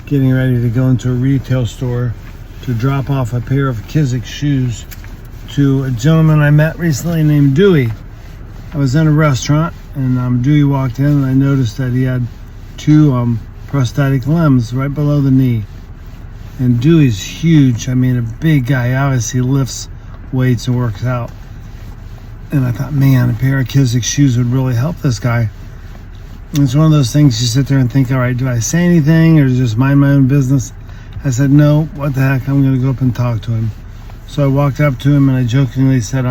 getting ready to go into a retail store to drop off a pair of Kizik shoes to a gentleman I met recently named Dewey. I was in a restaurant and Dewey walked in and I noticed that he had two prosthetic limbs right below the knee. And Dewey's huge. I mean, a big guy. Obviously lifts weights and works out. And I thought, man, a pair of Kizik shoes would really help this guy. And it's one of those things you sit there and think, all right, do I say anything or just mind my own business? I said, no, what the heck, I'm going to go up and talk to him. So I walked up to him and I jokingly said,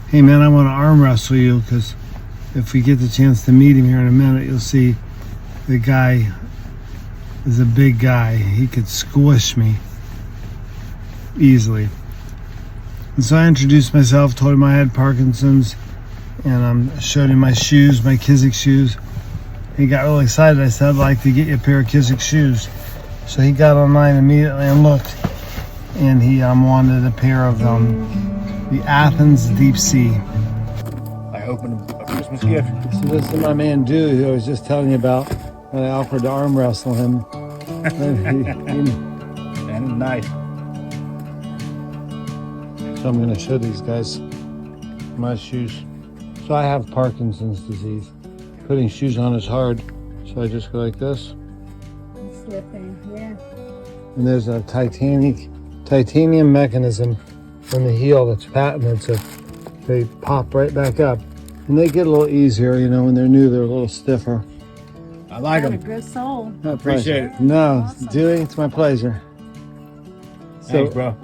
hey man, I want to arm wrestle you, because if we get the chance to meet him here in a minute, you'll see the guy is a big guy. He could squish me easily. And so I introduced myself, told him I had Parkinson's, and showed him my shoes, my Kizik shoes. He got really excited. I said, I'd like to get you a pair of Kizik shoes. So he got online immediately and looked, and he wanted a pair of the Athens Deep Sea. I opened a Christmas gift. So this is my man Dewey, who I was just telling you about, when I offered to arm wrestle him. And nice. So I'm going to show these guys my shoes. So I have Parkinson's disease. Putting shoes on is hard, so I just go like this. Slipping, yeah. And there's a titanium mechanism in the heel that's patented, so they pop right back up. And they get a little easier, you know, when they're new, they're a little stiffer. I like Got a them. good soul. I appreciate it. No, Awesome. Dewey, it's my pleasure. Thanks, bro.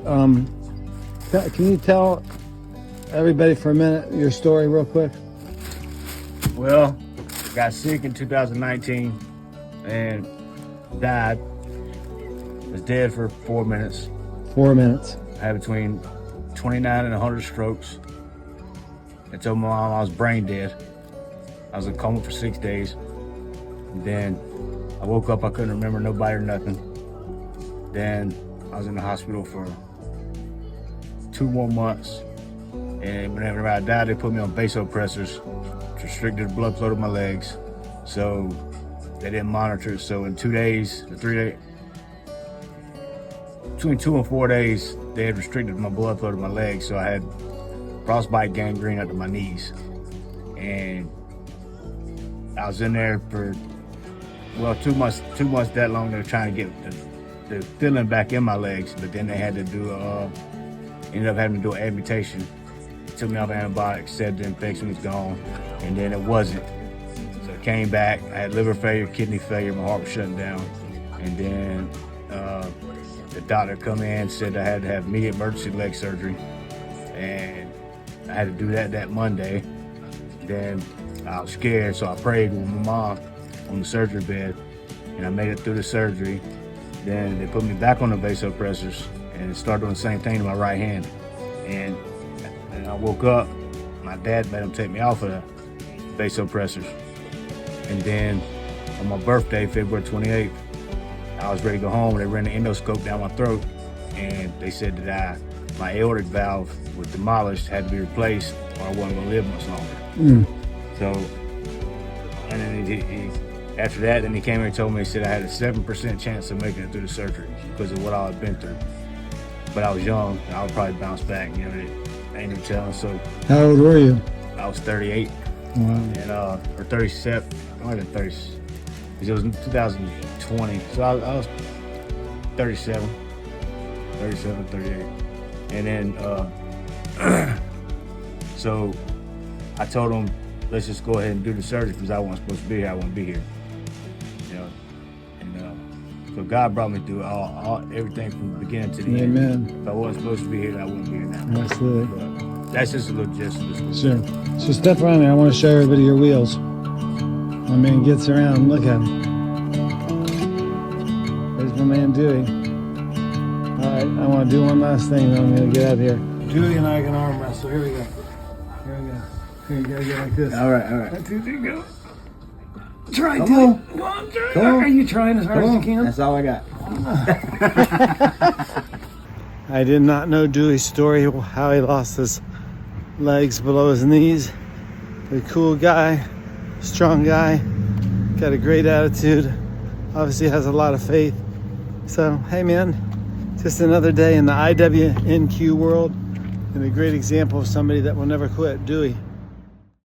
Can you tell everybody for a minute your story real quick? Well, got sick in 2019 and died. Was dead for 4 minutes. 4 minutes. I had between 29 and 100 strokes. I told my mom I was brain dead. I was in coma for 6 days. And then I woke up, I couldn't remember nobody or nothing. Then I was in the hospital for 2 more months. And whenever I died, they put me on vasopressors, which restricted the blood flow to my legs. So they didn't monitor it. So in 2 days, or 3 days, between 2 and 4 days, they had restricted my blood flow to my legs. So I had frostbite gangrene up to my knees. And I was in there for, well, 2 months that long. They were trying to get the feeling back in my legs, but then they had to do, ended up having to do an amputation. Took me off antibiotics, said the infection was gone, and then it wasn't. So I came back, I had liver failure, kidney failure, my heart was shutting down. And then the doctor come in, said I had to have immediate emergency leg surgery. And I had to do that Monday. Then I was scared, so I prayed with my mom on the surgery bed, and I made it through the surgery. Then they put me back on the vasopressors and started doing the same thing to my right hand. And I woke up, my dad made him take me off of the vasopressors. And then on my birthday, February 28th, I was ready to go home. They ran the endoscope down my throat, and they said that my aortic valve was demolished, had to be replaced, or I wasn't gonna live much longer. So, and then after that, then he came here and told me, he said I had a 7% chance of making it through the surgery because of what I had been through. But I was young, and I would probably bounce back, you know, ain't no telling. So How old were you? I was 38, Wow. and or 37, I might have been 30, because it was in 2020. So I was 37, 38. And then, so I told him, let's just go ahead and do the surgery because I wasn't supposed to be here. I wouldn't be here, you know. And so God brought me through everything from the beginning to the end. Amen. If I wasn't supposed to be here, then I wouldn't be here now. Absolutely. But that's just a little gist of this story. Sure. So step around there. I want to show everybody your wheels. My man gets around. Look at him. There's my man Dewey. All right, I want to do one last thing, then I'm going to get out of here. Dewey and I can arm wrestle. Here we go. Here we go. Here, you gotta go like this. All right. That's it. There you go. Try to. Come on. Go on, try. Come on. Are you trying as hard as you can? That's all I got. I did not know Dewey's story, how he lost his legs below his knees. A cool guy, strong guy, got a great attitude, obviously has a lot of faith. So, hey man, just another day in the IWNQ world, and a great example of somebody that will never quit, Dewey.